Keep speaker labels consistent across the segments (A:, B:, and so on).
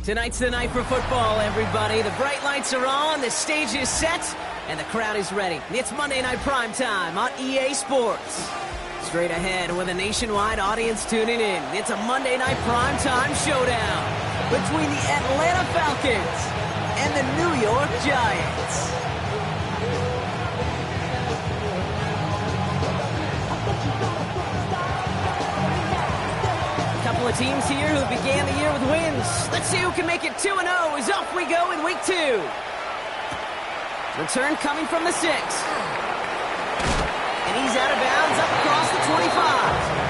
A: Tonight's the night for football, everybody. The bright lights are on, the stage is set, and the crowd is ready. It's Monday Night Primetime on EA Sports. Straight ahead with a nationwide audience tuning in, it's a Monday Night Primetime showdown between the Atlanta Falcons and the New York Giants. Couple of teams here who began the year with wins. Let's see who can make it 2-0 as off we go in week 2. Return coming from the 6. And he's out of bounds up across the 25.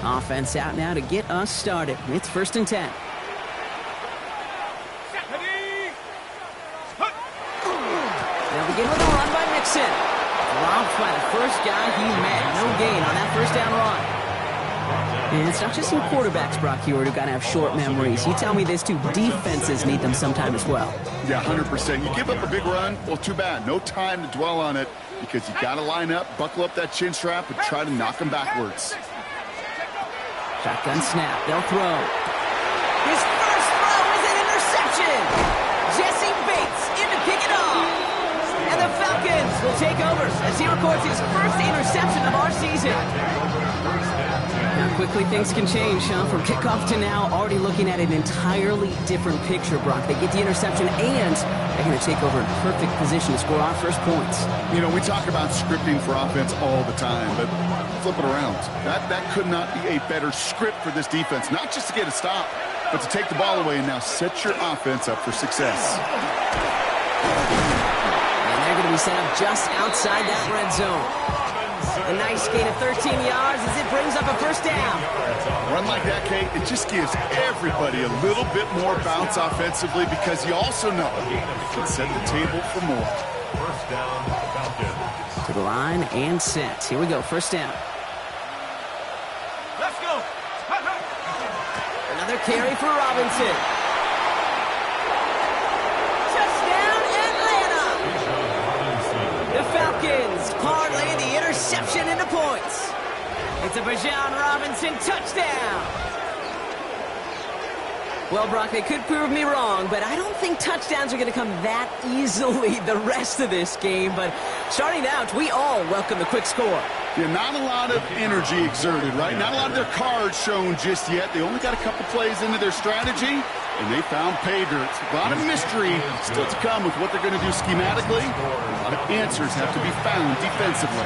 A: Offense out now to get us started. It's 1st and 10. They'll begin with a run by Mixon. Dropped by the first guy he met. No gain on that first down run. And it's not just some quarterbacks, Brock Heward, who got to have short memories. You tell me this too, defenses need them sometime as well. Yeah, 100%. You give up a big run, well, too bad. No time to dwell on it because you got to line up, buckle up that chin strap, and try to knock them backwards. Shotgun snap. They'll throw. His first throw is an interception. Jesse Bates in to pick it off. And the Falcons will take over as he records his first interception of our season. Now, quickly things can change, huh? From kickoff to now, already looking at an entirely different picture, Brock. They get the interception, and they're going to take over in perfect position to score our first points.
B: You know, we talk about scripting for offense all the time, but flip it around. That could not be a better script for this defense. Not just to get a stop, but to take the ball away and now set your offense up for success.
A: And they're going to be set up just outside that red zone. A nice gain of 13 yards as it brings up a first down.
B: Run like that, Kate, it just gives everybody a little bit more bounce offensively because you also know it can set the table for more.
C: First down, Falcons.
A: To the line and set. Here we go, first down.
C: Let's go.
A: Another carry for Robinson. Touchdown, Atlanta! The Falcons parlay the interception into points. It's a Bijan Robinson touchdown. Well, Brock, they could prove me wrong, but I don't think touchdowns are going to come that easily the rest of this game. But starting out, we all welcome the quick score.
B: Yeah, not a lot of energy exerted, right? Not a lot of their cards shown just yet. They only got a couple plays into their strategy, and they found pay dirt. A lot of mystery still to come with what they're going to do schematically. A lot of answers have to be found defensively.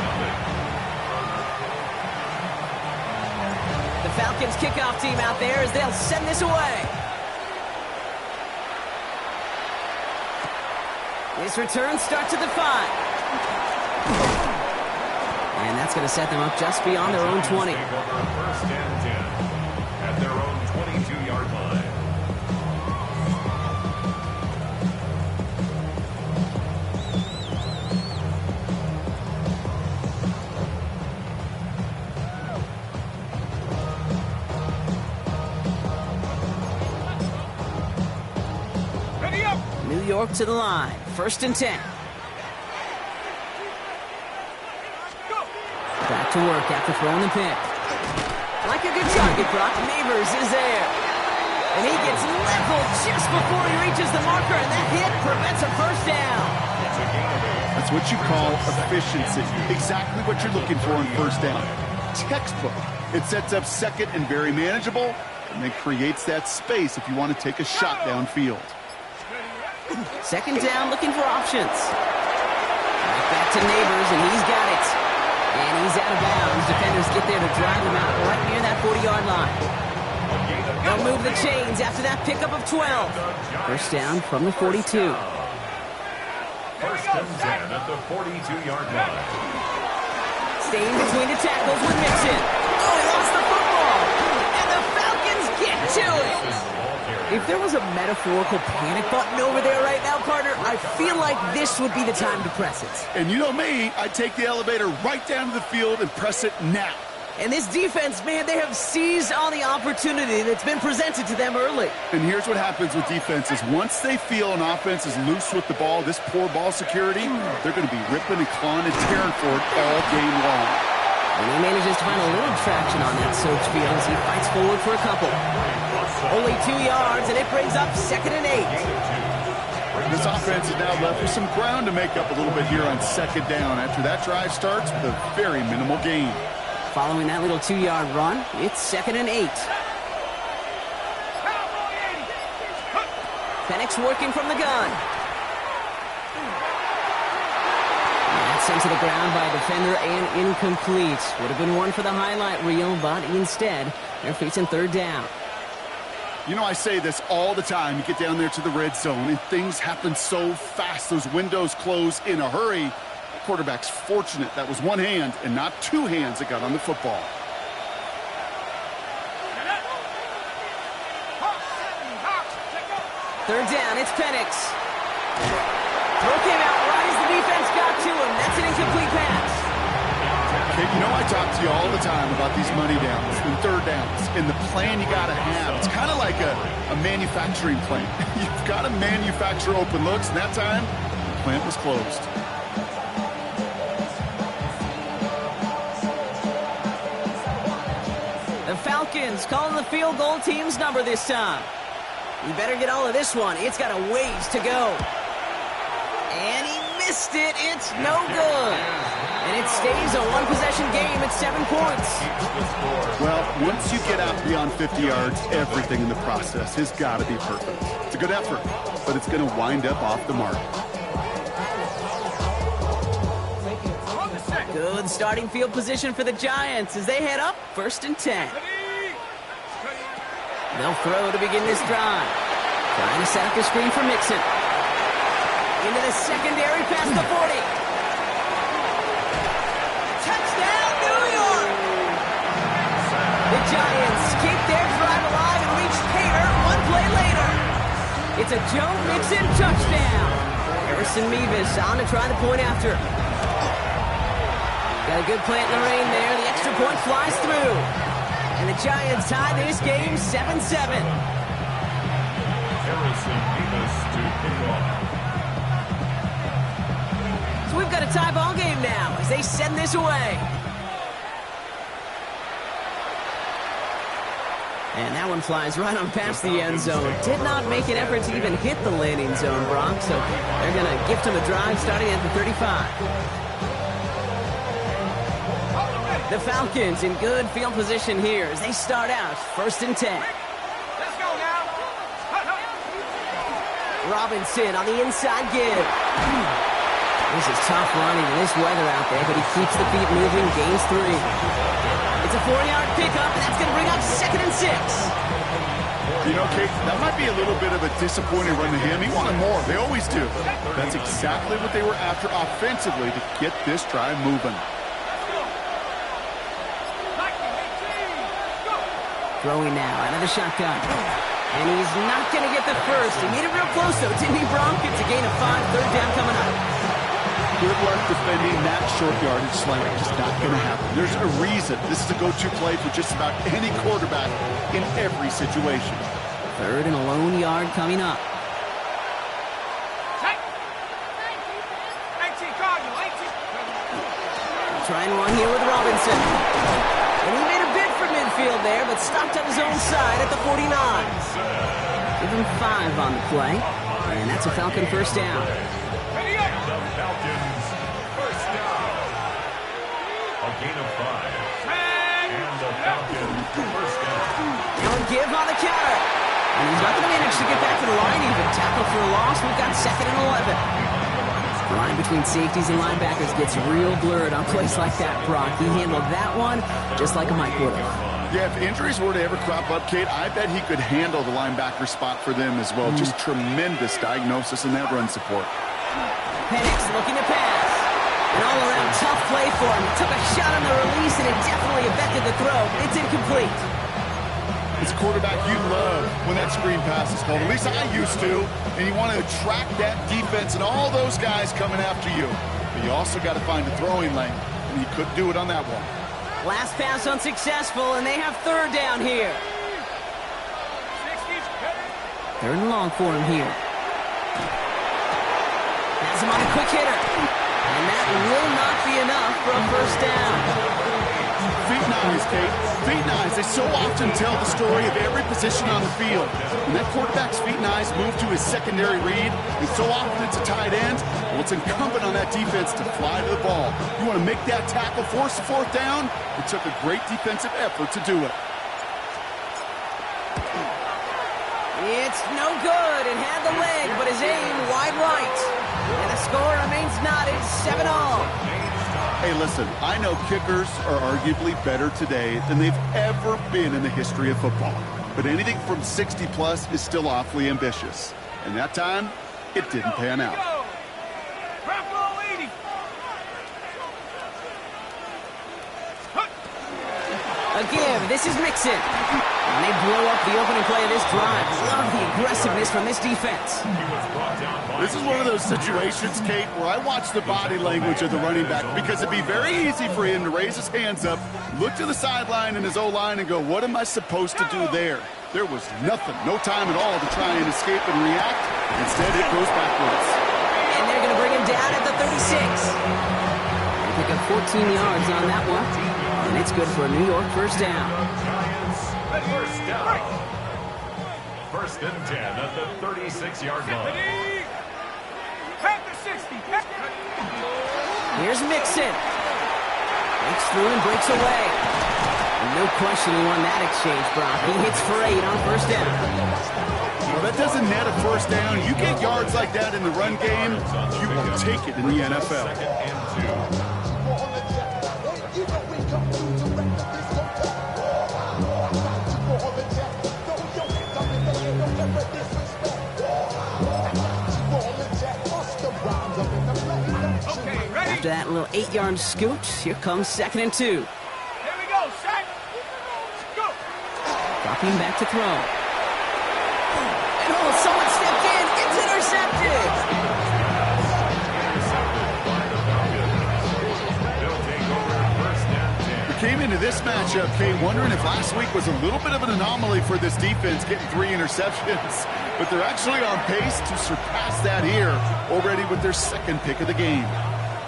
A: The Falcons kickoff team out there as they'll send this away. This return starts at the 5. And that's going to set them up just beyond their own 20.
C: First and 10 at their own 22-yard line. Ready up.
A: New York to the line. First and 10. Back to work after throwing the pick. Like a good target, Brock. Neighbors is there. And he gets leveled just before he reaches the marker, and that hit prevents a first down.
B: That's what you call efficiency. Exactly what you're looking for in first down. Textbook. It sets up second and very manageable, and then creates that space if you want to take a shot downfield.
A: Second down, looking for options. Right back to Neighbors, and he's got it. And he's out of bounds. Defenders get there to drive him out right near that 40-yard line. They'll move the chains after that pickup of 12. First down from the 42.
C: First and 10 at the 42-yard line.
A: Staying between the tackles with Mixon. Oh, he lost the football. And the Falcons get to it. If there was a metaphorical panic button over there right now, partner, I feel like this would be the time to press it.
B: And you know me, I'd take the elevator right down to the field and press it now.
A: And this defense, man, they have seized on the opportunity that's been presented to them early.
B: And here's what happens with defenses. Once they feel an offense is loose with the ball, this poor ball security, they're going to be ripping and clawing and tearing for it all game long.
A: And he manages to find a little traction on that Soach field as he fights forward for a couple. Only 2 yards, and it brings up 2nd and 8.
B: This offense is now left with some ground to make up a little bit here on 2nd down after that drive starts with a very minimal gain.
A: Following that little 2-yard run, it's 2nd and 8. Penix working from the gun. Sent to the ground by a defender and incomplete. Would have been one for the highlight reel, but instead, they're facing 3rd down.
B: You know, I say this all the time. You get down there to the red zone, and things happen so fast. Those windows close in a hurry. The quarterback's fortunate that was one hand and not 2 hands that got on the football.
A: Third down, it's Penix. Throw came out right as the defense got to him. That's an incomplete pass.
B: Okay, you know I talk to you all the time about these money downs and 3rd downs and the plan you got to have. It's kind of like a manufacturing plant. You've got to manufacture open looks, and that time, the plant was closed.
A: The Falcons calling the field goal team's number this time. You better get all of this one. It's got a ways to go. And he missed it. It's no good. And it stays a one-possession game at 7 points.
B: Well, once you get out beyond 50 yards, everything in the process has got to be perfect. It's a good effort, but it's going to wind up off the mark.
A: Good starting field position for the Giants as they head up 1st and 10. They'll throw to begin this drive. Trying to set up the screen for Mixon. Into the secondary past the 40. Touchdown, New York! The Giants keep their drive alive and reach Hater one play later. It's a Joe Mixon touchdown. Harrison Mevis on to try the point after. Got a good plant in the rain there. The extra point flies through. And the Giants tie this game 7-7.
C: Harrison Mevis to kick off.
A: So we've got a tie ball game now as they send this away. And that one flies right on past the end zone. Did not make an effort to even hit the landing zone, Brock. So they're going to gift him a drive starting at the 35. The Falcons in good field position here as they start out 1st and 10.
D: Let's go now.
A: Robinson on the inside give. This is tough running in this weather out there, but he keeps the feet moving, gains 3. It's a 4-yard pickup, and that's going to bring up 2nd and 6.
B: You know, Kate, that might be a little bit of a disappointing run to him. He wanted more. They always do. That's exactly what they were after offensively to get this drive moving.
A: Throwing now out of the shotgun. And he's not going to get the first. He made it real close, though, didn't he, Bronk? It's a gain of 5, 3rd down coming up.
B: Good luck defending that short yardage slant. Just not going to happen. There's a reason. This is a go-to play for just about any quarterback in every situation.
A: 3rd and a lone yard coming up.
D: 18 Cardinal, 18.
A: Trying one here with Robinson. And he made a bid for midfield there, but stopped on his own side at the 49. Give him 5 on the play. And that's a Falcon 1st down.
C: The Falcons first down. A gain of 5. And the Falcons first down.
A: Now a give on the counter. And he's not going to manage to get back to the line even. Tackle for a loss. We've got 2nd and 11. The line between safeties and linebackers gets real blurred on plays like that, Brock. He handled that one just like a Mike would have.
B: Yeah, if injuries were to ever crop up, Kate, I bet he could handle the linebacker spot for them as well. Just tremendous diagnosis in that run support.
A: Penix looking to pass. An all-around tough play for him. Took a shot on the release, and it definitely affected the throw. It's incomplete.
B: It's a quarterback you love when that screen pass is called. At least I used to. And you want to attract that defense and all those guys coming after you. But you also got to find a throwing lane. And he couldn't do it on that one.
A: Last pass unsuccessful, and they have third down here. 3rd and long for him here. Has him on a quick hitter. And that will not be enough for a first down.
B: Feet nice, Kate. Feet nice. They so often tell the story of every position on the field. When that quarterback's feet nice move to his secondary read, and so often it's a tight end, well, it's incumbent on that defense to fly to the ball. You want to make that tackle, force the 4th down? It took a great defensive effort to do it.
A: It's no good. It had the leg, but his aim wide right. And the score remains knotted, 7-all.
B: Hey, listen, I know kickers are arguably better today than they've ever been in the history of football. But anything from 60-plus is still awfully ambitious. And that time, it didn't pan out.
A: A give. This is Mixon. And they blow up the opening play of this drive. Love the aggressiveness from this defense.
B: This is one of those situations, Kate, where I watch the body language of the running back because it'd be very easy for him to raise his hands up, look to the sideline in his O-line and go, what am I supposed to do there? There was nothing, no time at all to try and escape and react. Instead, it goes backwards.
A: And they're going to bring him down at the 36. They pick up 14 yards on that one. And it's good for a New York first down.
C: First down. 1st and 10 at the 36-yard line.
A: Here's Mixon. Breaks through and breaks away. No question he won that exchange, Brock. He hits for 8 on first down.
B: Well, that doesn't net a first down. You get yards like that in the run game, you will take it in the NFL.
C: 2nd and 2.
A: After that little 8-yard scoot, here comes 2nd and 2.
D: Here we go, set. Go.
A: Dropping back to throw. And someone stepped in. It's intercepted.
B: We came into this matchup, Kate, wondering if last week was a little bit of an anomaly for this defense, getting 3 interceptions. But they're actually on pace to surpass that here, already with their 2nd pick of the game.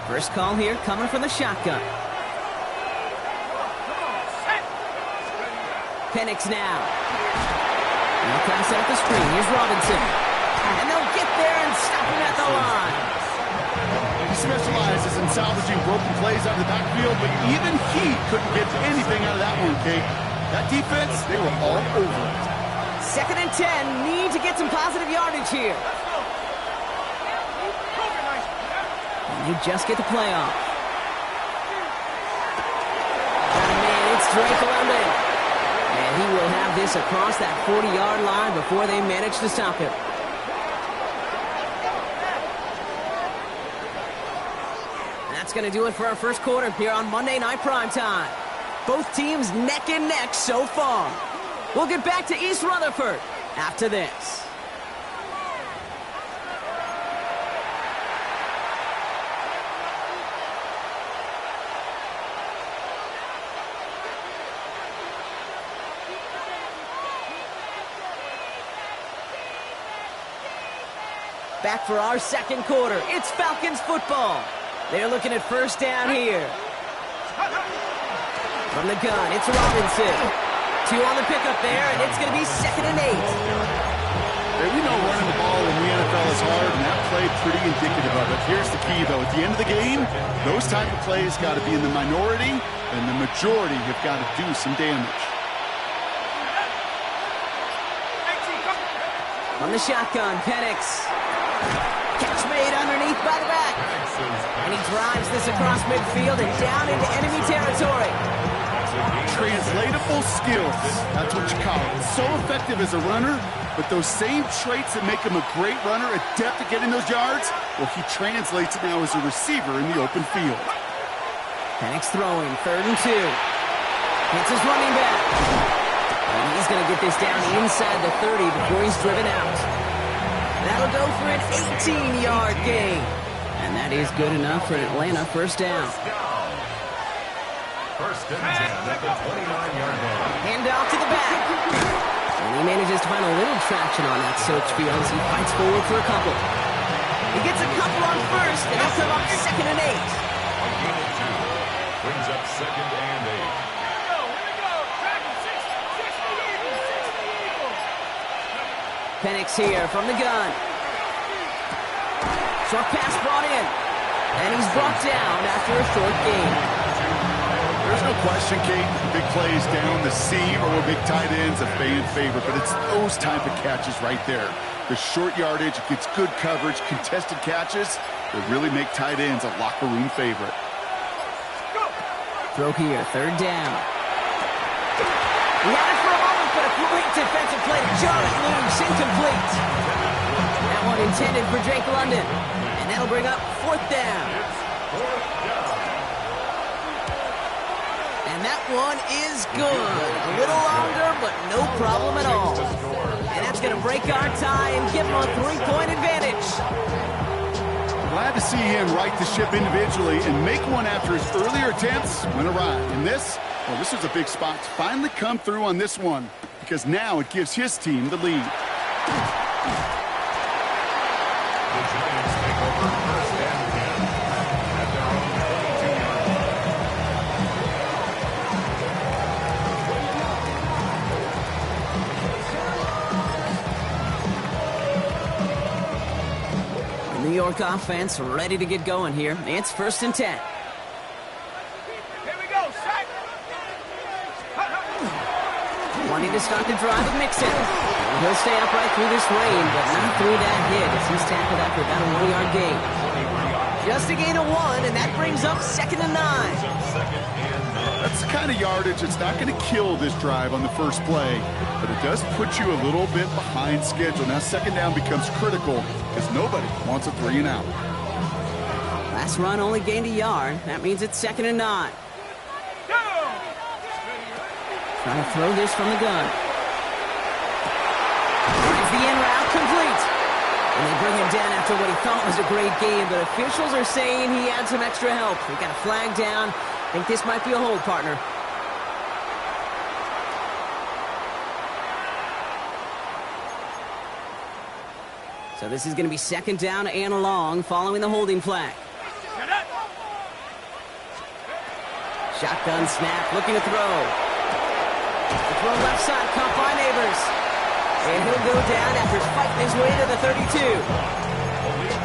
A: First call here coming from the shotgun. Penix now. Now pass out the screen. Here's Robinson. And they'll get there and stop him at the line.
B: He specializes in salvaging broken plays out of the backfield, but even he couldn't get anything out of that one, Kate. That defense, they were all over it.
A: 2nd and 10. Need to get some positive yardage here. You just get the play off. Oh, man, it's Drake London. And he will have this across that 40-yard line before they manage to stop him. That's going to do it for our first quarter here on Monday Night Primetime. Both teams neck and neck so far. We'll get back to East Rutherford after this. Back for our second quarter. It's Falcons football. They're looking at first down here. From the gun, it's Robinson. 2 on the pickup there, and it's going to be 2nd and 8.
B: Hey, we know running the ball in the NFL is hard, and that play pretty indicative of it. Here's the key, though. At the end of the game, those type of plays got to be in the minority, and the majority have got to do some damage.
A: On the shotgun, Penix. Catch made underneath by the back. And he drives this across midfield and down into enemy territory.
B: Translatable skills. That's what you call it. So effective as a runner, but those same traits that make him a great runner, adept at getting those yards, well, he translates it now as a receiver in the open field.
A: Penix throwing, 3rd and 2. Hits his running back. And he's going to get this down inside the 30 before he's driven out. That'll go for an 18-yard gain. And that is good enough for an Atlanta first down.
C: First and 10 at the 29-yard line.
A: Handoff to the back. And he manages to find a little traction on that search field as he fights forward for a couple. He gets a couple on first, and he'll come up 2nd and 8.
C: A gain of 2. Brings up 2nd and 8.
D: Here we go. Track him. 60 Eagles.
A: Penix here from the gun. Short pass brought in. And he's brought down after a short gain.
B: There's no question, Kate, big plays down the seam or big tight ends a fan favorite, but it's those type of catches right there. The short yardage, gets good coverage, contested catches that really make tight ends a locker room favorite.
A: Throw here, 3rd down. He had it for a moment, but a great defensive play to jar it loose, incomplete. That one intended for Drake London, and that'll bring up 4th down. And that one is good. A little longer, but no problem at all. And that's going to break our tie and give him a 3-point advantage.
B: Glad to see him right the ship individually and make one after his earlier attempts went awry. And this was a big spot to finally come through on this one because now it gives his team the lead.
C: The Giants take over 1st and 10 at their own 22-yard line.
A: New York offense ready to get going here. It's 1st and 10.
D: Here we go. Sack.
A: Wanting to start the drive with Mixon. He'll stay upright through this rain, but not through that hit as he's tackled after about a 1-yard gain. Just a gain of 1, and that brings up 2nd and 9.
B: That's the kind of yardage that's not going to kill this drive on the first play, but it does put you a little bit behind schedule. Now 2nd down becomes critical because nobody wants a 3 and out.
A: Last run only gained a yard. That means it's 2nd and 9. Trying to throw this from the gun. It's the in route complete. And they bring him down after what he thought was a great game, but officials are saying he had some extra help. He got a flag down. I think this might be a hold, partner. So this is going to be 2nd down and long following the holding flag. Shotgun snap, looking to throw. The throw left side, caught by Neighbors. And he'll go down after fighting his way to the 32.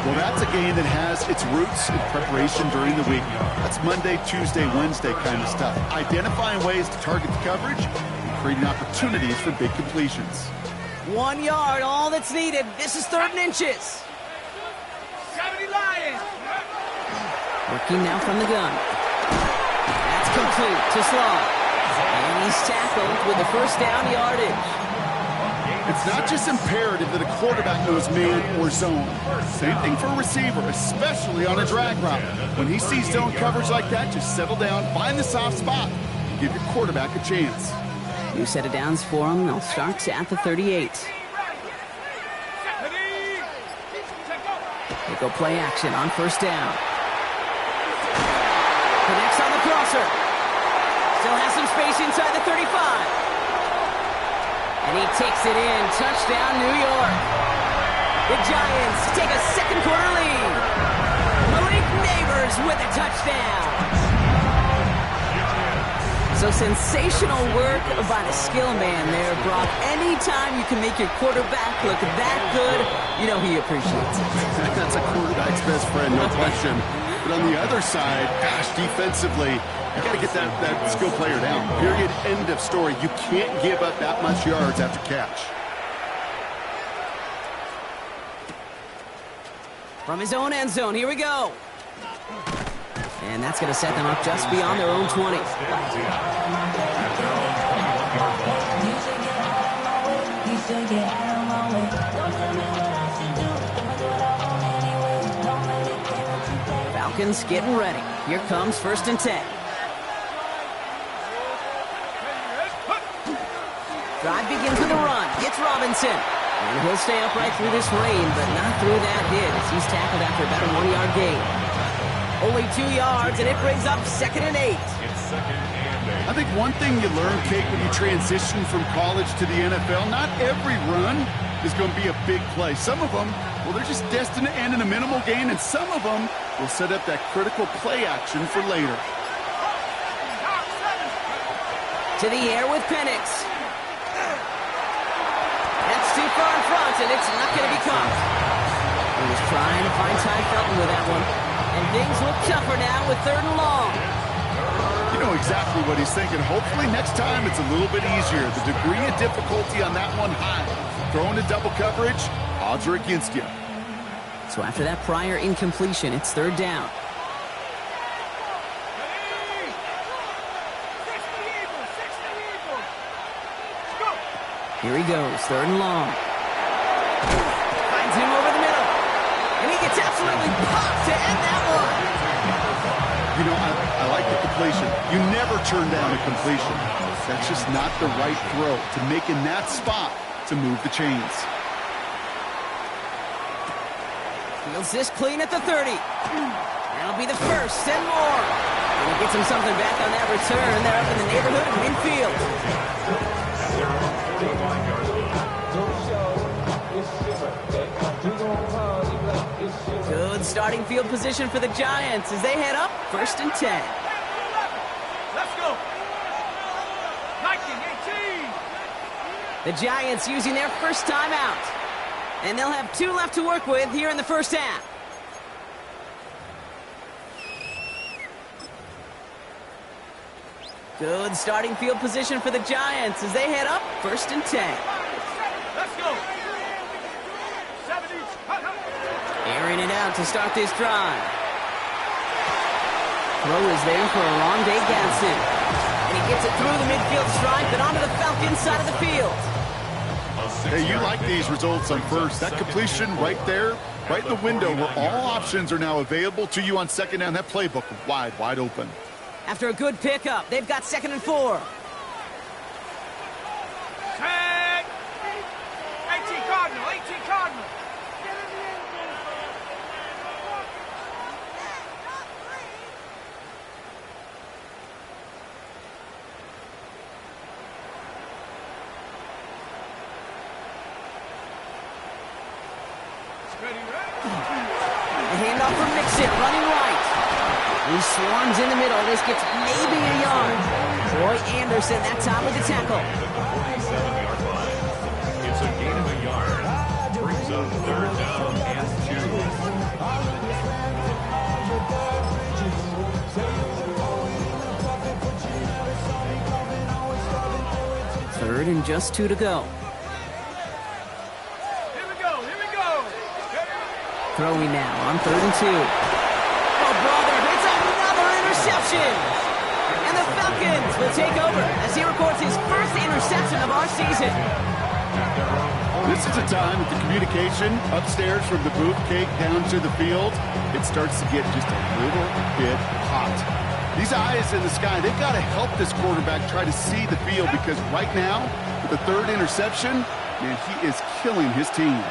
B: Well, that's a game that has its roots in preparation during the week. That's Monday, Tuesday, Wednesday kind of stuff. Identifying ways to target the coverage and creating opportunities for big completions.
A: 1 yard, all that's needed. This is 3rd and inches.
D: 70 Lions.
A: Working now from the gun. That's complete to Slaw. And he's tackled with the 1st down yardage.
B: It's not just imperative that a quarterback knows man or zone. Same thing for a receiver, especially on a drag route. When he sees zone coverage like that, just settle down, find the soft spot, and give your quarterback a chance.
A: New set of downs for him. They'll start at the 38. They go play action on 1st down. Connects on the crosser. Still has some space inside the 35. And he takes it in. Touchdown, New York. The Giants take a 2nd quarter lead. Malik Neighbors with a touchdown. So sensational work by the skill man there, Brock. Anytime you can make your quarterback look that good, you know he appreciates it.
B: That's a quarterback's best friend, no question. But on the other side, gosh, defensively, you got to get that skill player down. Period. End of story. You can't give up that much yards after catch.
A: From his own end zone, here we go. And that's going to set them up just beyond their own 20. Falcons getting ready. Here comes 1st and 10. Drive begins with a run. It's Robinson. And he'll stay upright through this rain, but not through that hit as he's tackled after about a 1-yard gain. Only 2 yards, and it brings up 2nd and 8.
C: It's 2nd and 8.
B: I think one thing you learn, Kate, when you transition from college to the NFL, not every run is going to be a big play. Some of them, well, they're just destined to end in a minimal gain, and some of them will set up that critical play action for later.
A: To the air with Penix. That's too far in front, and it's not going to be caught. He was trying to find Ty Felton with that one. And things look tougher now with 3rd and long.
B: You know exactly what he's thinking. Hopefully next time it's a little bit easier. The degree of difficulty on that one high. Throwing to double coverage, odds are against you.
A: So after that prior incompletion, it's 3rd down. Here he goes, 3rd and long. Finds him over the middle. And he gets absolutely popped to end that one.
B: You know, I like the completion. You never turn down a completion. That's just not the right throw to make in that spot to move the chains.
A: Fields this clean at the 30. That'll be the 1st and more. And he gets him something back on that return. They're up in the neighborhood of midfield. Good starting field position for the Giants as they head up 1st and 10.
D: Let's go. 19, 18.
A: The Giants using their first timeout. And they'll have 2 left to work with here in the first half. Good starting field position for the Giants as they head up 1st and 10.
D: Let's go. 70.
A: Airing it out to start this drive. Throw is there for a long day Gadsden. And he gets it through the midfield stripe and onto the Falcons side of the field.
B: Hey, you like these results on 1st. That completion right there, right in the window where all options are now available to you on 2nd down. That playbook wide open.
A: After a good pickup, they've got 2nd and 4.
D: Set. 18 Cardinal, 18 Cardinal.
A: The handoff from Mixon, running right. He swarms in the middle. This gets maybe a yard. Troy Anderson that time with the tackle.
C: It's a gain of a yard. Brings up 3rd down and
A: 2. 3rd and just 2 to go. Throwing now on 3rd and 2. Oh, brother, it's another interception. And the Falcons will take over as he records his first interception of our season.
B: This is a time that the communication upstairs from the booth cake down to the field, it starts to get just a little bit hot. These eyes in the sky, they've got to help this quarterback try to see the field because right now, with the 3rd interception, man, he is killing his team.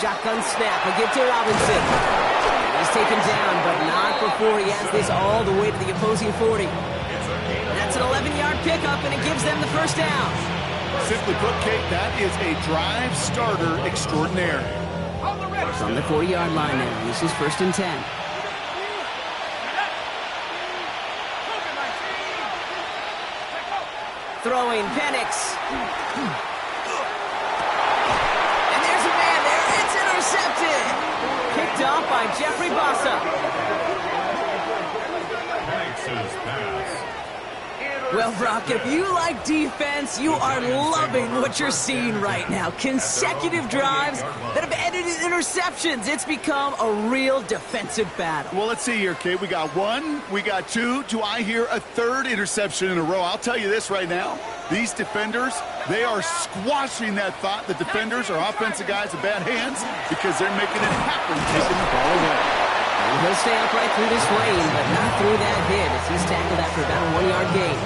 A: Shotgun snap, a give to Robinson. He's taken down, but not before he has this all the way to the opposing 40. That's an 11-yard pickup, and it gives them the 1st down.
B: Simply put, Kate, that is a drive starter extraordinaire.
A: From the 40-yard line now, this is 1st and 10. Throwing, Penix. Intercepted! Picked off by Jeffrey Bossa. Well, Brock, if you like defense, you are loving what you're seeing right now. Consecutive drives that have ended in interceptions. It's become a real defensive battle.
B: Well, let's see here, Kate. We got 1, we got 2. Do I hear a 3rd interception in a row? I'll tell you this right now. These defenders, they are squashing that thought. The defenders are offensive guys with bad hands because they're making it happen, taking the ball away.
A: And he'll stay upright through this lane, but not through that hit as he's tackled after about a 1-yard gain.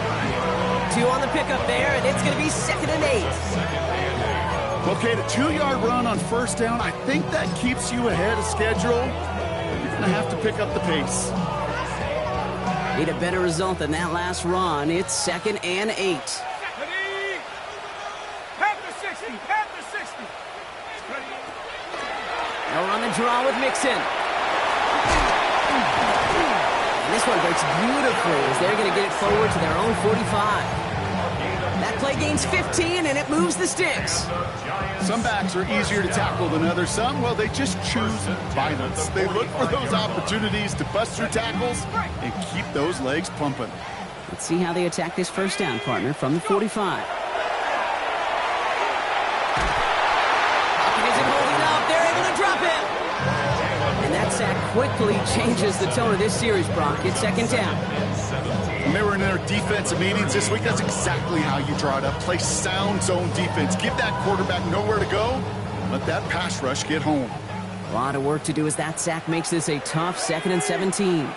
A: 2 on the pickup there, and it's going to be 2nd and 8.
B: Okay, the 2-yard run on first down, I think that keeps you ahead of schedule. You're going to have to pick up the pace.
A: Need a better result than that last run. It's 2nd and 8.
D: Ready? Half the 60. Half the 60. Ready?
A: They'll run the draw with Mixon. And this one breaks beautifully as they're going to get it forward to their own 45. That play gains 15, and it moves the sticks.
B: Some backs are easier to tackle than others. Some, well, they just choose violence. They look for those opportunities to bust through tackles and keep those legs pumping.
A: Let's see how they attack this first down, partner, from the 45. Pocket isn't holding up. They're able to drop him. And that sack quickly changes the tone of this series, Brock. It's 2nd down.
B: When they were in their defensive meetings this week, that's exactly how you draw it up. Play sound zone defense. Give that quarterback nowhere to go. Let that pass rush get home.
A: A lot of work to do as that sack makes this a tough 2nd and 17.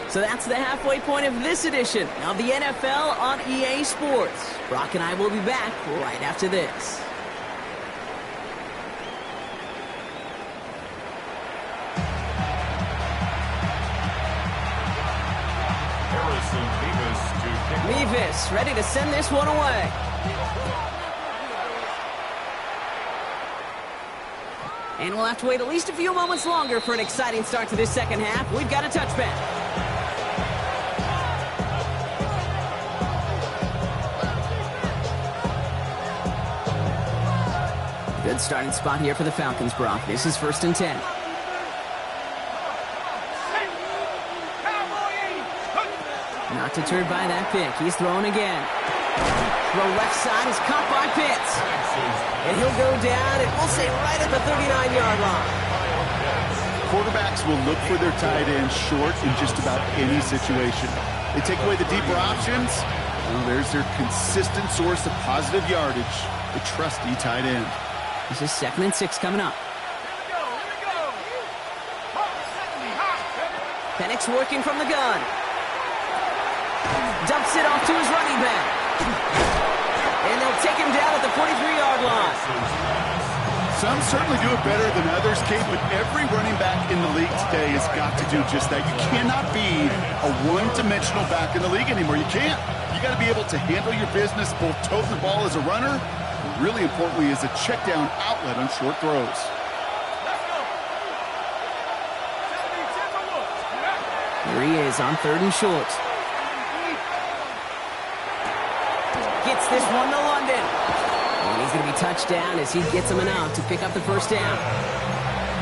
A: So that's the halfway point of this edition of the NFL on EA Sports. Brock and I will be back right after this. Mevis ready to send this one away. And we'll have to wait at least a few moments longer for an exciting start to this second half. We've got a touchback. Good starting spot here for the Falcons, Brock. This is 1st and 10. Not deterred by that pick. He's throwing again. Throw left side is caught by Pitts. And he'll go down, and we'll say right at the 39-yard line.
B: Quarterbacks will look for their tight end short in just about any situation. They take away the deeper options. Well, there's their consistent source of positive yardage, the trusty tight end.
A: This is 2nd and 6 coming up. Penix working from the gun. Dumps it off to his running back. And they'll take him down at the 43-yard line.
B: Some certainly do it better than others, Kate, but every running back in the league today has got to do just that. You cannot be a one-dimensional back in the league anymore. You can't. You got to be able to handle your business, both toting the ball as a runner, and really importantly as a check-down outlet on short throws.
A: Here he is on 3rd and short. Gets this one to London. And he's going to be touched down as he gets him enough to pick up the first down.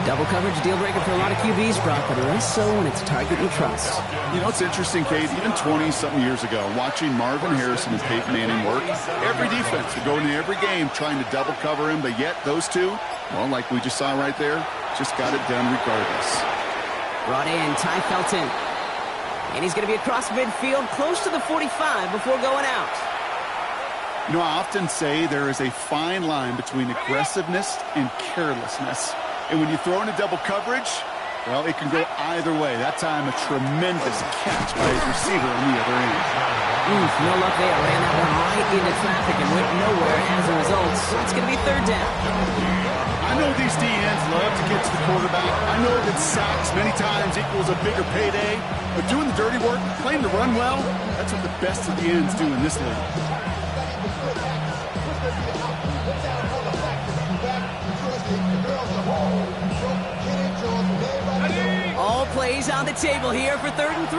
A: Double coverage deal breaker for a lot of QBs, Brock, but less so when it's a target you trust.
B: You know, it's interesting, Kate, even 20-something years ago, watching Marvin Harrison and Peyton Manning work, every defense would go into every game trying to double cover him, but yet those two, well, like we just saw right there, just got it done regardless.
A: Brought in Ty Felton. And he's going to be across midfield, close to the 45 before going out.
B: You know, I often say there is a fine line between aggressiveness and carelessness. And when you throw into double coverage, well, it can go either way. That time, a tremendous catch by his receiver on the other end.
A: No luck there. Ran that one right into traffic and went nowhere as a result. So it's going to be 3rd down.
B: I know these DNs love to get to the quarterback. I know that sacks many times equals a bigger payday. But doing the dirty work, playing to run well, that's what the best of the ends do in this league.
A: All plays on the table here for 3rd and 3.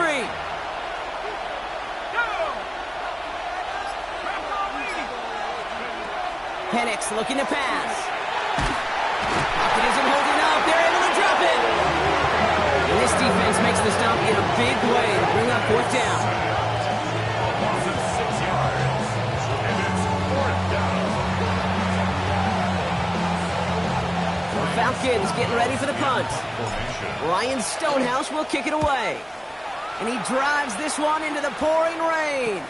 A: Penix looking to pass. Pocket isn't holding up. They're able to drop it. And this defense makes the stop in a big way to bring up 4th down.
C: Loss of 6 yards. And it's 4th down.
A: The Falcons getting ready for the punt. Ryan Stonehouse will kick it away. And he drives this one into the pouring rain.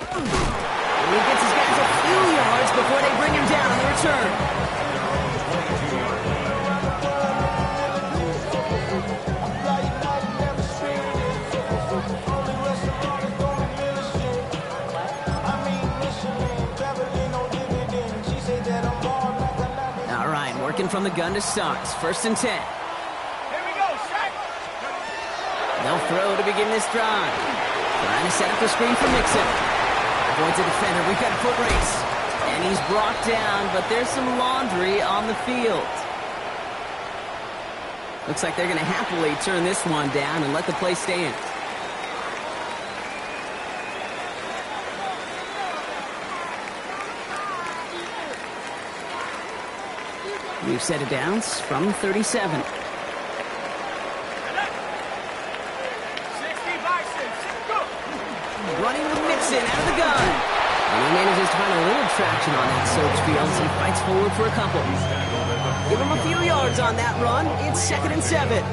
A: And he gets his guys a few yards before they bring him down on the return. from the gun to start. First and 10.
D: Here we go, Shaq.
A: They'll throw to begin this drive. Trying to set up the screen for Mixon. Avoids a defender. We've got a foot race. And he's brought down, but there's some laundry on the field. Looks like they're going to happily turn this one down and let the play stand. We've set it down from 37.
D: 60 Bison. Go.
A: Running with Mixon out of the gun. And he manages to find a little traction on that surge field as he fights forward for a couple. Give him a few yards on that run. It's 2nd and 7.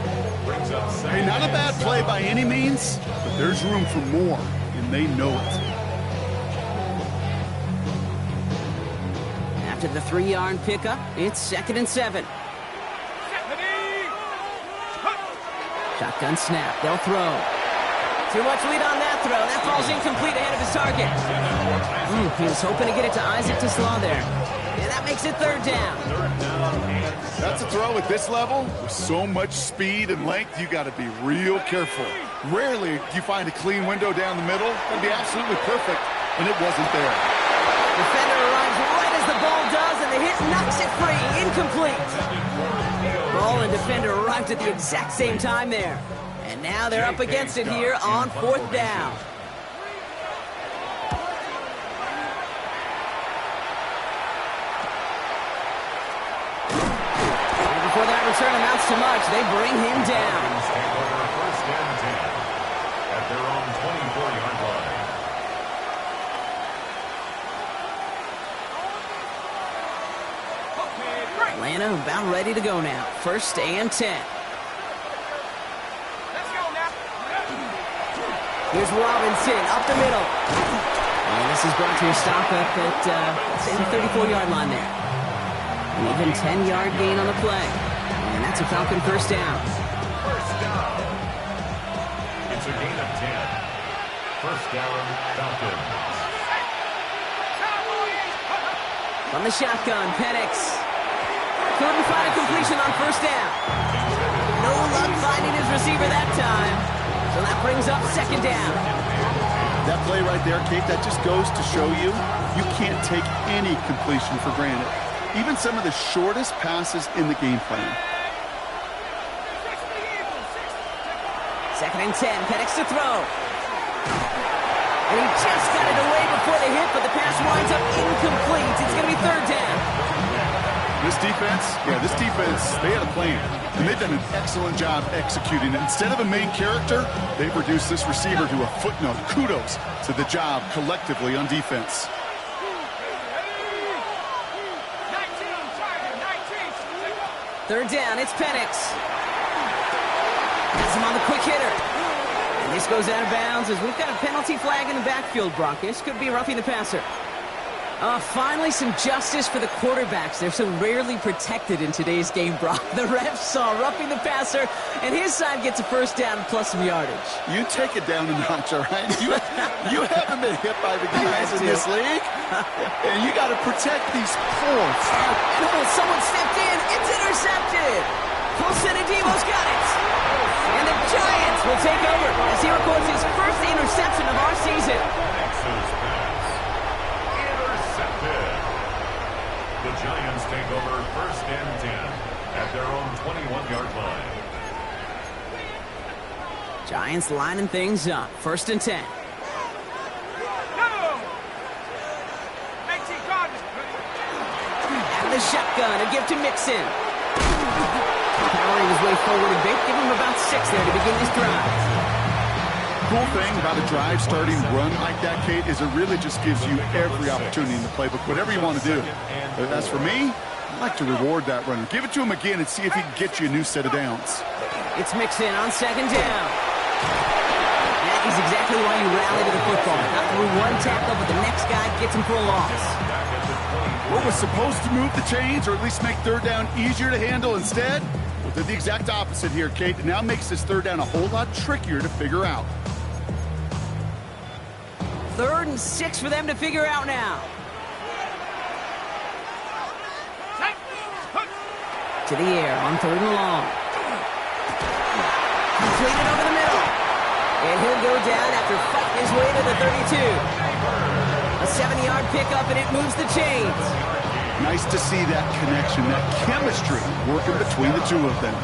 B: Hey, not a bad play by any means, but there's room for more, and they know it.
A: After the 3-yard pickup, it's 2nd and 7. Shotgun snap. They'll throw. Too much lead on that throw. That falls incomplete ahead of his target. He was hoping to get it to Isaac to Slaw there. And that makes it 3rd down.
B: That's a throw at this level. With so much speed and length, you got to be real careful. Rarely do you find a clean window down the middle. That'd be absolutely perfect, and it wasn't there.
A: Defender arrives right as the ball does, and the hit knocks it free. Incomplete. Ball and defender arrived at the exact same time there. And now they're up against it here on 4th down. And before that return amounts to much, they bring him down.
C: Take over 1st and 10 at their own 24-yard line.
A: Atlanta about ready to go now. 1st and 10.
D: Let's go now.
A: Here's Robinson up the middle. And this is brought to a stop up at say the 34-yard line there. An even 10-yard gain on the play. And that's a Falcon 1st down.
C: 1st down. It's a gain of 10. 1st down, Falcons.
A: From the shotgun, Penix. Couldn't find a completion on 1st down. No luck finding his receiver that time. So that brings up 2nd down.
B: That play right there, Kate, that just goes to show you, you can't take any completion for granted. Even some of the shortest passes in the game plan.
A: 2nd and 10, Penix to throw. And he just got it away before the hit, but the pass winds up incomplete. It's going to be 3rd down.
B: This defense, they had a plan, and they've done an excellent job executing it. Instead of a main character, they've reduced this receiver to a footnote. Kudos to the job collectively on defense.
A: 3rd down, it's Penix. Has him on the quick hitter. And this goes out of bounds as we've got a penalty flag in the backfield, Brock. This could be roughing the passer. Finally, some justice for the quarterbacks. They're so rarely protected in today's game, Brock. The refs saw roughing the passer, and his side gets a 1st down plus some yardage.
B: You take it down a notch, all right? You haven't been hit by the guys in this league, and you got to protect these points.
A: Oh, someone stepped in. It's intercepted. Colson and Devo's got it. And the Giants will take over as he records his 1st interception of our season.
C: The Giants take over 1st and 10 at their own 21-yard line.
A: Giants lining things up. 1st and 10. Out of the shotgun, a give to Mixon. Powering his way forward a bit. Give him about 6 there to begin this drive.
B: Cool thing about a drive starting run like that, Kate, is it really just gives you every opportunity in the playbook, whatever you want to do. As for me, I'd like to reward that runner. Give it to him again and see if he can get you a new set of downs.
A: It's Mixon on 2nd down. That is exactly why you rally to the football. Not through one tackle, but the next guy gets him for a loss.
B: What was supposed to move the chains, or at least make 3rd down easier to handle instead? Well, did the exact opposite here, Kate. It now makes this 3rd down a whole lot trickier to figure out.
A: 3rd and 6 for them to figure out now. to the air on 3rd and long. Completed over the middle. And he'll go down after fighting his way to the 32. A 7-yard pickup, and it moves the chains.
B: Nice to see that connection, that chemistry working between the two of them.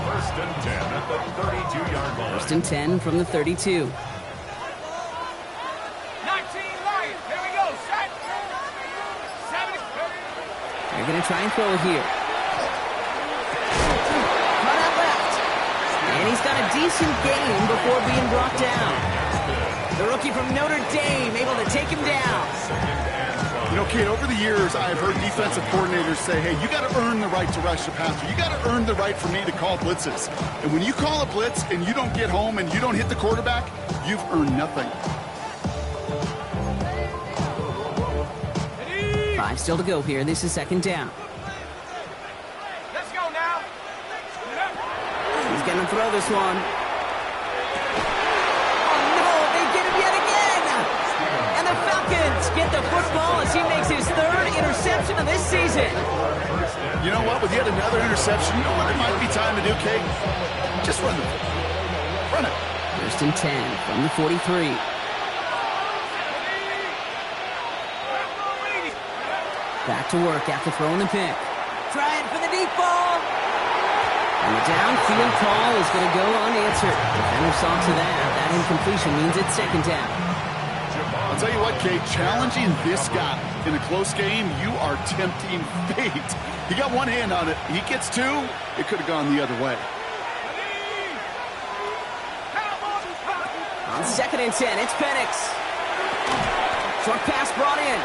C: First and 10 at the 32-yard line.
A: First and 10 from the 32.
D: 19 Lions. Here we go. Set. 70.
A: They're going to try and throw it here. Run out left. And he's got a decent game before being brought down. The rookie from Notre Dame able to take him down.
B: You know, Kate, over the years, I've heard defensive coordinators say, hey, you got to earn the right to rush the passer. You got to earn the right for me to call blitzes. And when you call a blitz and you don't get home and you don't hit the quarterback, you've earned nothing.
A: 5 still to go here. This is 2nd down.
D: Let's go now.
A: He's going to throw this one. Oh, no, they get him yet again. And the Falcons get the football as he makes his 3rd interception of this season.
B: You know what? With yet another interception, you know what it might be time to do, Kate? Just run the ball. Run it.
A: 1st and 10 from the 43. Back to work after throwing the pick. Trying for the deep ball. And the downfield call is going to go unanswered. Defender saw to that. That incompletion means it's 2nd down.
B: I'll tell you what, Kate, challenging this guy in a close game, you are tempting fate. He got one hand on it. He gets 2. It could have gone the other way.
A: On 2nd and 10, it's Penix. Short pass brought in.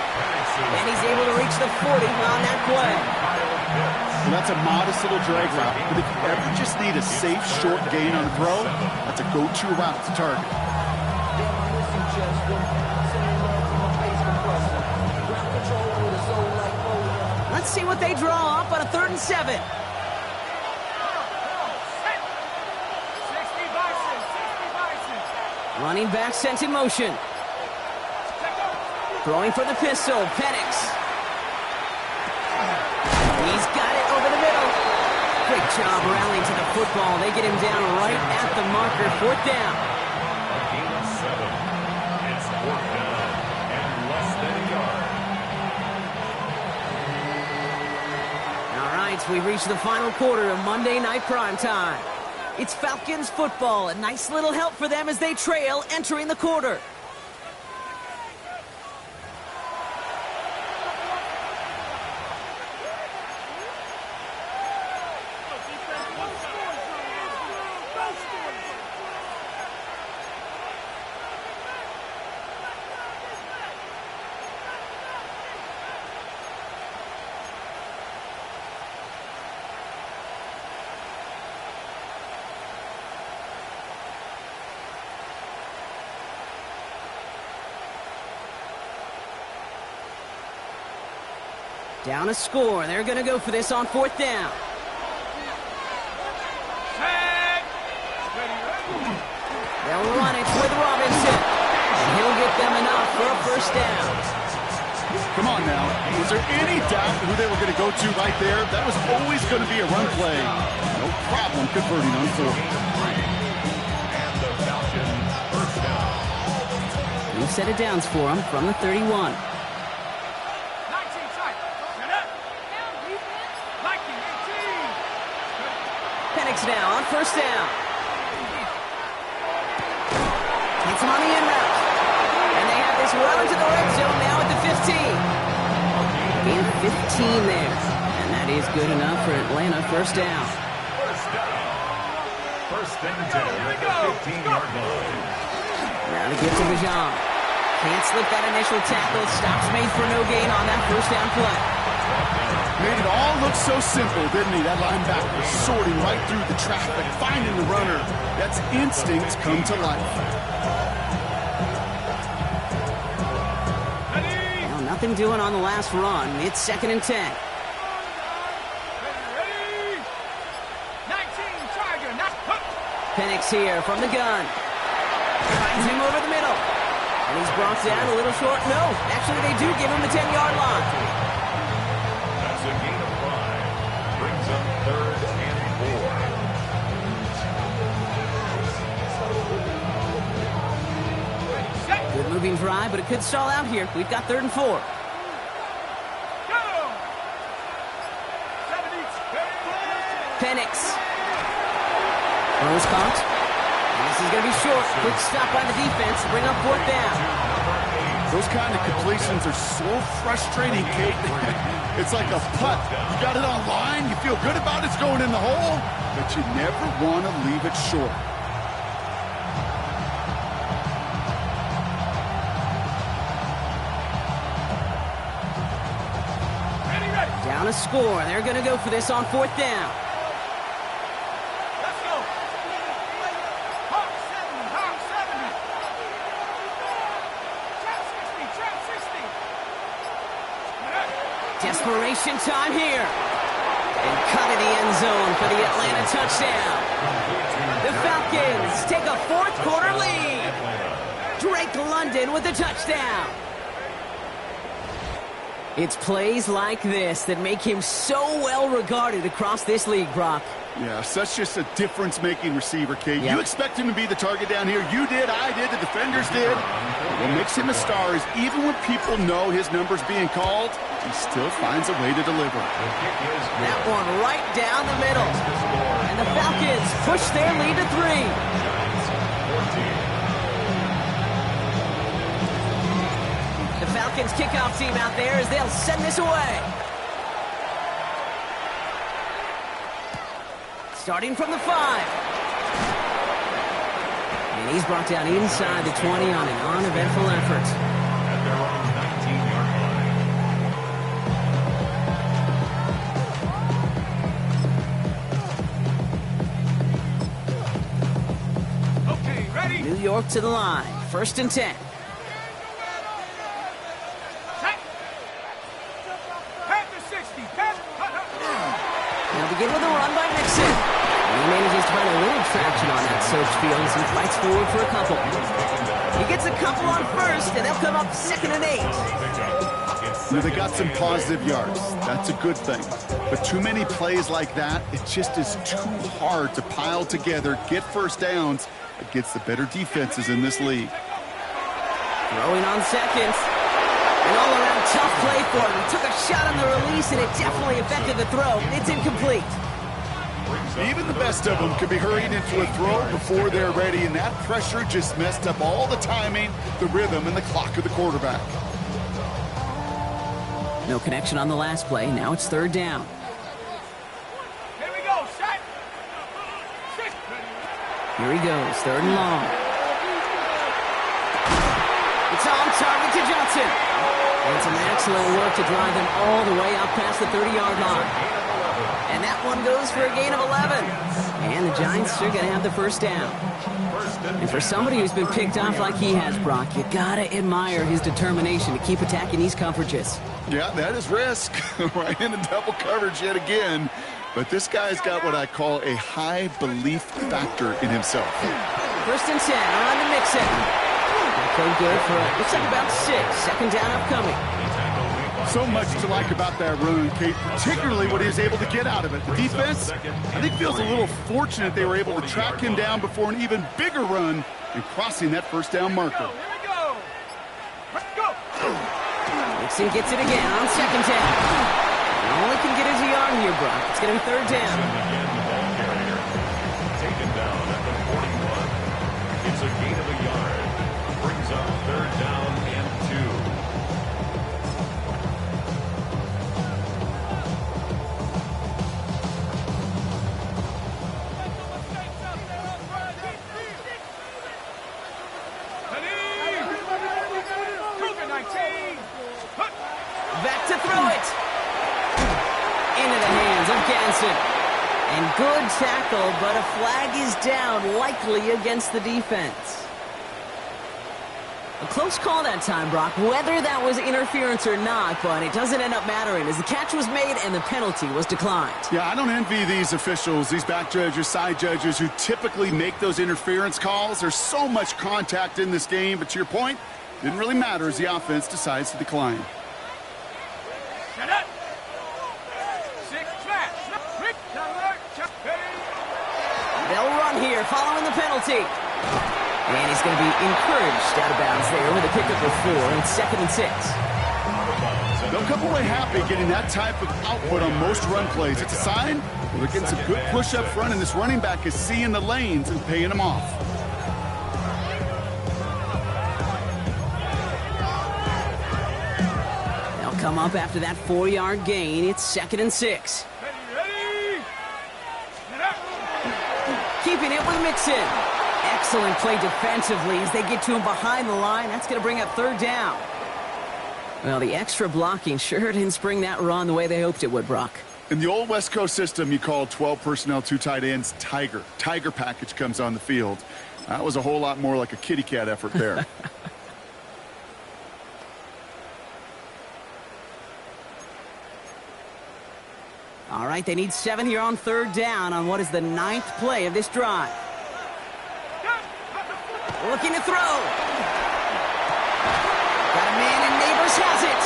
A: And he's able to reach the 40 on that play.
B: Well, that's a modest little drag route. But if you ever just need a safe, short gain on a throw, that's a go-to route to target.
A: Let's see what they draw up on a 3rd and 7.
D: 60 Bison.
A: Running back sent in motion. Throwing for the pistol, Penix. He's got it over the middle. Great job rallying to the football. They get him down right at the marker. 4th down.
C: A gain of 7. It's 4th down and less than a yard.
A: All right, we've reached the final quarter of Monday Night Primetime. It's Falcons football. A nice little help for them as they trail entering the quarter. Down a score. They're going to go for this on 4th down. They'll run it with Robinson. And he'll get them enough for a 1st down.
B: Come on now. Was there any doubt who they were going to go to right there? That was always going to be a run play. No problem converting on 4th.
C: And the Falcons 1st down.
A: New set of downs for them from the 31. Penix now on 1st down. Gets him on the in route. And they have this well into the red zone now at the 15. Gain of 15 there. And that is good enough for Atlanta. 1st down.
C: 1st and 10 at the 15-yard line.
A: Now to get to Bijan. Can't slip that initial tackle. Stops made for no gain on that 1st down play.
B: Made it all look so simple, didn't he? That linebacker sorting right through the traffic, finding the runner. That's instincts come to life.
A: Well, nothing doing on the last run. It's 2nd and 10. Penix here from the gun. Finds him over the middle. And he's brought down a little short. No, actually they do give him the 10-yard line.
C: That's a gain of 5. Brings up
A: paving drive, but it could stall out here. We've got 3rd and 4.
D: Go! 72.
A: Penix. Throws caught. And this is going to be short. Quick stop by the defense to bring up 4th down.
B: Those kind of completions are so frustrating, Kate. It's like a putt. You got it on line, you feel good about it's going in the hole, but you never want to leave it short.
A: Down a score. They're going to go for this on 4th down.
D: Let's go. Hawk 70. Trap 60.
A: Desperation time here. And cut in the end zone for the Atlanta touchdown. The Falcons take a 4th quarter lead. Drake London with the touchdown. It's plays like this that make him so well regarded across this league, Brock.
B: Yeah, such just a difference-making receiver, Kate.
A: Yep.
B: You expect him to be the target down here. You did, I did, the defenders did. What makes him a star is even when people know his number's being called, he still finds a way to deliver.
A: That one right down the middle. And the Falcons push their lead to 3. The Falcons kickoff team out there as they'll send this away. Starting from the 5. And he's brought down inside the 20 on an uneventful effort.
C: At their own 19-yard line.
D: Okay, ready?
A: New York to the line. 1st and 10. They'll begin with a run by Mixon. And he manages to find a little traction on that search field as he fights forward for a couple. He gets a couple on 1st, and they'll come up 2nd and 8.
B: You know, they got some positive yards. That's a good thing. But too many plays like that, it just is too hard to pile together, get 1st downs against the better defenses in this league.
A: Throwing on 2nd. An all-around tough play for him. He took a shot on the release, and it definitely affected the throw. It's incomplete.
B: Even the best of them could be hurried into a throw before they're ready, and that pressure just messed up all the timing, the rhythm, and the clock of the quarterback.
A: No connection on the last play. Now it's 3rd down.
D: Here we go, shot.
A: Here he goes, 3rd and long. It's on target to Johnson. And some excellent work to drive them all the way up past the 30-yard line. And that one goes for a gain of 11. And the Giants are going to have the 1st down. And for somebody who's been picked off like he has, Brock, you got to admire his determination to keep attacking these coverages.
B: Yeah, that is risk. Right into double coverage yet again. But this guy's got what I call a high belief factor in himself.
A: 1st and 10 on the Mixon. That good for, looks like about 6. 2nd down upcoming.
B: So much to like about that run, Kate, particularly what he was able to get out of it. The defense, I think, feels a little fortunate they were able to track him down before an even bigger run and crossing that 1st down marker.
D: Here we go. Let's go.
A: Mixon gets it again on 2nd down. All he can get is a yard here, Brock. It's going to be 3rd down.
C: Taken down at the 41. It's a gain of a yard. Brings up 3rd down and 2.
A: Back to throw it. Into the hands of Ganson. And good tackle, but a flag is down, likely against the defense. A close call that time, Brock, whether that was interference or not, but it doesn't end up mattering as the catch was made and the penalty was declined.
B: Yeah, I don't envy these officials, these back judges, side judges who typically make those interference calls. There's so much contact in this game, but to your point, didn't really matter as the offense decides to decline.
D: Shut up. 6 flat.
A: They'll run here following the penalty. And he's going to be encouraged out of bounds there with a pickup of 4, and it's 2nd and 6.
B: They'll come away happy getting that type of output on most run plays. It's a sign that they're getting some good push up front, and this running back is seeing the lanes and paying them off.
A: They'll come up after that 4-yard gain. It's 2nd and 6.
D: Ready? Get up.
A: Keeping it with Mixon. Excellent play defensively as they get to him behind the line. That's going to bring up 3rd down. Well, the extra blocking sure didn't spring that run the way they hoped it would, Brock.
B: In the old West Coast system, you called 12 personnel, 2 tight ends, Tiger. Tiger package comes on the field. That was a whole lot more like a kitty cat effort there.
A: All right, they need 7 here on 3rd down on what is the 9th play of this drive. Looking to throw. Got a man, and Neighbors has it.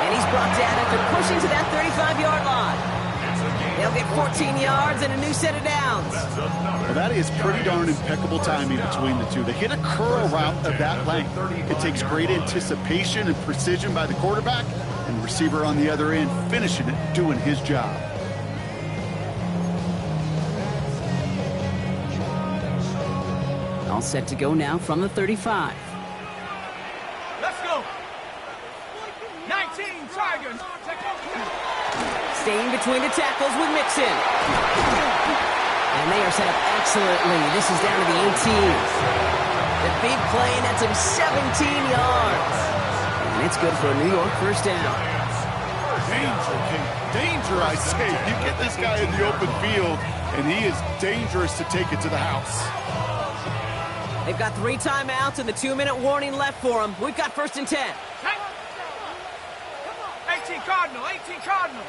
A: And he's brought down after pushing to that 35-yard line. They'll get 14 yards and a new set of downs.
B: Well, that is pretty darn impeccable timing between the two. They hit a curl route of that length. It takes great anticipation and precision by the quarterback, and the receiver on the other end finishing it, doing his job.
A: All set to go now from the 35.
D: Let's go. 19 Tigers.
A: Staying between the tackles with Mixon. And they are set up excellently. This is down to the 18. The big play nets him 17 yards. And it's good for a New York 1st down.
B: Danger, King. Danger, I say. You get this guy in the open field, and he is dangerous to take it to the house.
A: They've got 3 timeouts and the 2-minute warning left for them. We've got 1st and 10.
D: 18 Cardinal, 18 Cardinal.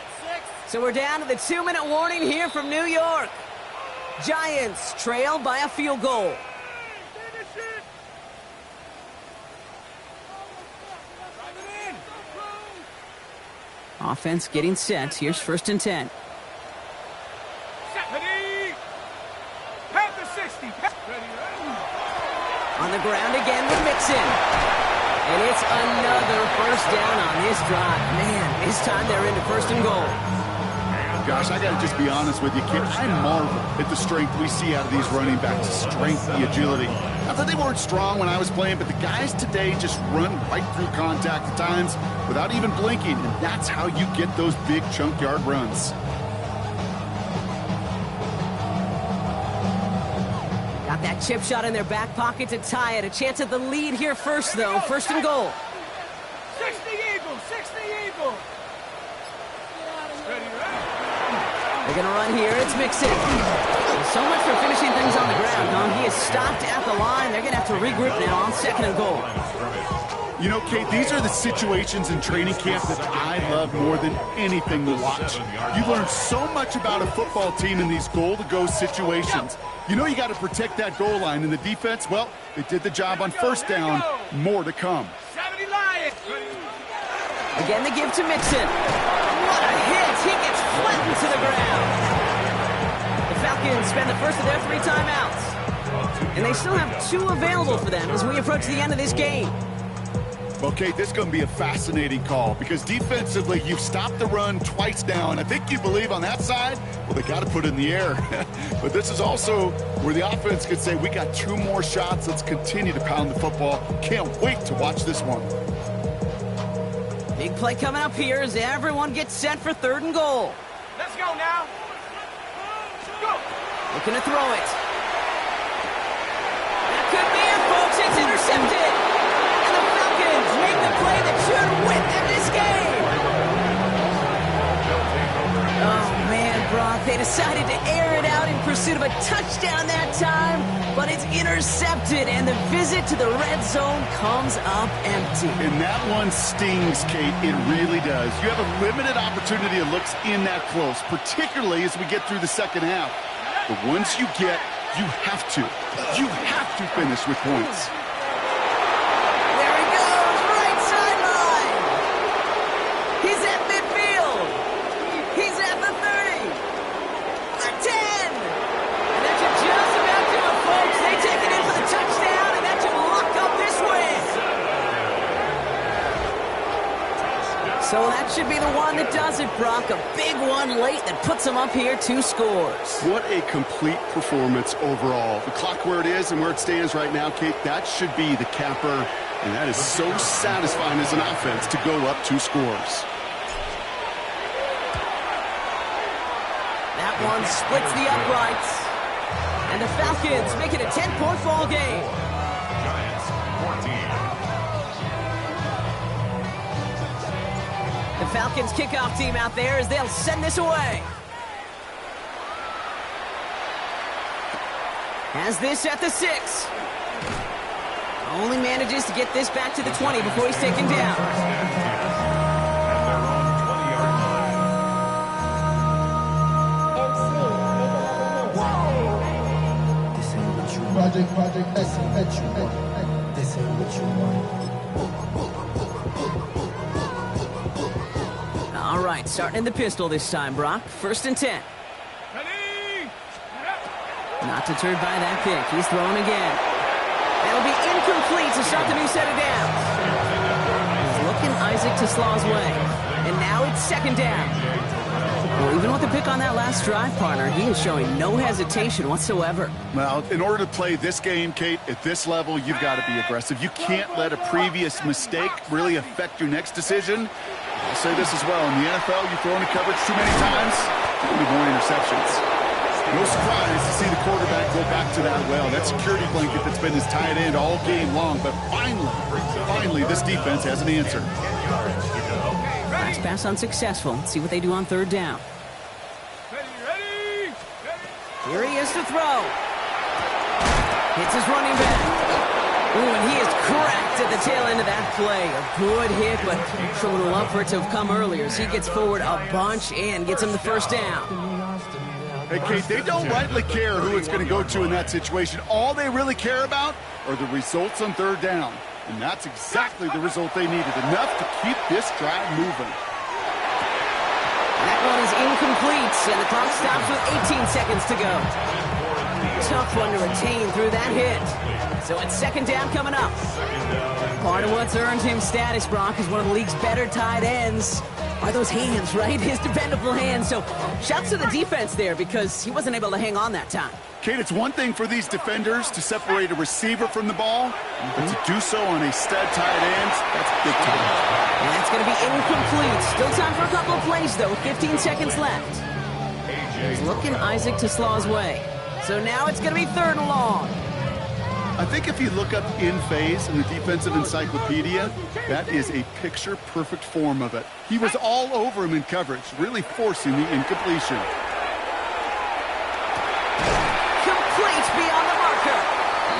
A: So we're down to the 2-minute warning here from New York. Giants trail by a field goal. Offense getting set. Here's 1st and 10.
D: Ready? Panther 60.
A: On the ground again with Mixon. And it's another 1st down on this drive. Man, this time they're into 1st and goal.
B: Gosh, I got to just be honest with you, kid. I marvel at the strength we see out of these running backs. The strength, the agility. Not that they weren't strong when I was playing, but the guys today just run right through contact at times without even blinking, and that's how you get those big chunk yard runs.
A: Got that chip shot in their back pocket to tie it. A chance at the lead here first, though. 1st and goal.
D: 60 Eagles, 60 Eagles.
A: They're going to run here. It's Mixon. So much for finishing things on the ground, huh? He is stopped at the line. They're going to have to regroup now on 2nd and goal.
B: You know, Kate, these are the situations in training camp that I love more than anything to watch. You learn so much about a football team in these goal-to-go situations. You know you got to protect that goal line, and the defense, well, they did the job on 1st down. More to come.
D: 70 Lions.
A: Again, they give to Mixon. What a hit! He gets flattened to the ground. The Falcons spend the first of their 3 timeouts. And they still have 2 available for them as we approach the end of this game.
B: Okay, this is going to be a fascinating call because defensively, you've stopped the run twice now, and I think you believe on that side, well, they got to put it in the air. But this is also where the offense could say, we got 2 more shots. Let's continue to pound the football. Can't wait to watch this one.
A: Big play coming up here as everyone gets set for 3rd and goal.
D: Let's go now. Go.
A: Looking to throw it. That could be it, folks. It's intercepted. And the Falcons make the play that should win them this game. Oh, man, Brock. They decided to air it out in pursuit of a touchdown that time, but it's intercepted, and the visit to the red zone comes up empty.
B: And that one stings, Kate. It really does. You have a limited opportunity that looks in that close, particularly as we get through the 2nd half. But once you get, you have to finish with points.
A: There he goes, right sideline. He's at midfield. He's at the 30. The 10. And that's just about to it, folks. They take it in for the touchdown, So that should be the one that does it, Brock. A big one late that puts them up here 2 scores.
B: What a complete performance overall. The clock where it is and where it stands right now, Kate, that should be the capper. And that is so satisfying as an offense to go up 2 scores.
A: That one splits the uprights. And the Falcons make it a 10-point ball game.
C: Giants 14.
A: The Falcons kickoff team out there as they'll send this away. Has this at the 6. Only manages to get this back to the 20 before he's taken down.
E: Project, this ain't what you want.
A: All right, starting in the pistol this time, Brock. 1st and 10.
D: Ready?
A: Not deterred by that pick. He's throwing again. That'll be incomplete to start the new set of downs. He's looking Isaac to Slaw's way. And now it's 2nd down. Well, even with the pick on that last drive, partner, he is showing no hesitation whatsoever.
B: Well, in order to play this game, Kate, at this level, you've got to be aggressive. You can't let a previous mistake really affect your next decision. I'll say this as well. In the NFL, you throw into coverage too many times, there'll be more interceptions. No surprise to see the quarterback go back to that well. That security blanket that's been his tight end all game long. But finally, this defense has an answer.
A: Last pass unsuccessful. Let's see what they do on 3rd down.
D: Ready?
A: Here he is to throw. Hits his running back. Ooh, and he is cracked at the tail end of that play. A good hit, but sure would love for it to have come earlier as he gets forward a bunch and gets him the 1st down.
B: Hey, Kate, they don't rightly care who it's going to go to in that situation. All they really care about are the results on 3rd down. And that's exactly the result they needed. Enough to keep this drive moving.
A: That one is incomplete, and the clock stops with 18 seconds to go. Tough one to retain through that hit. So it's 2nd down coming up. Part of what's earned him status, Brock, is one of the league's better tight ends. Are those hands, right? His dependable hands. So shouts to the defense there because he wasn't able to hang on that time.
B: Kate, it's one thing for these defenders to separate a receiver from the ball, but to do so on a stud tight end, that's big time.
A: And that's going to be incomplete. Still time for a couple of plays, though. 15 seconds left. He's looking Isaac to Slaw's way. So now it's going to be 3rd and long.
B: I think if you look up in phase in the defensive encyclopedia, that is a picture-perfect form of it. He was all over him in coverage, really forcing the incompletion.
A: Complete beyond the marker.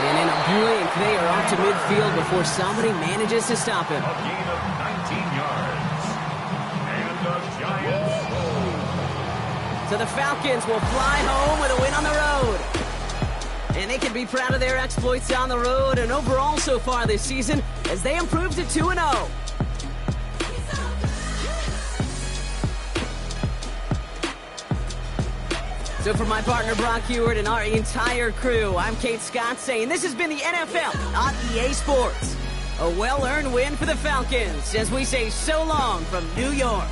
A: And in a blink, they are off to midfield before somebody manages to stop him.
C: A gain of 19 yards. And the Giants roll.
A: So the Falcons will fly home with a win on the road. And they can be proud of their exploits on the road and overall so far this season as they improve to 2-0. So for my partner Brock Heward and our entire crew, I'm Kate Scott saying this has been the NFL on EA Sports. A well-earned win for the Falcons as we say so long from New York.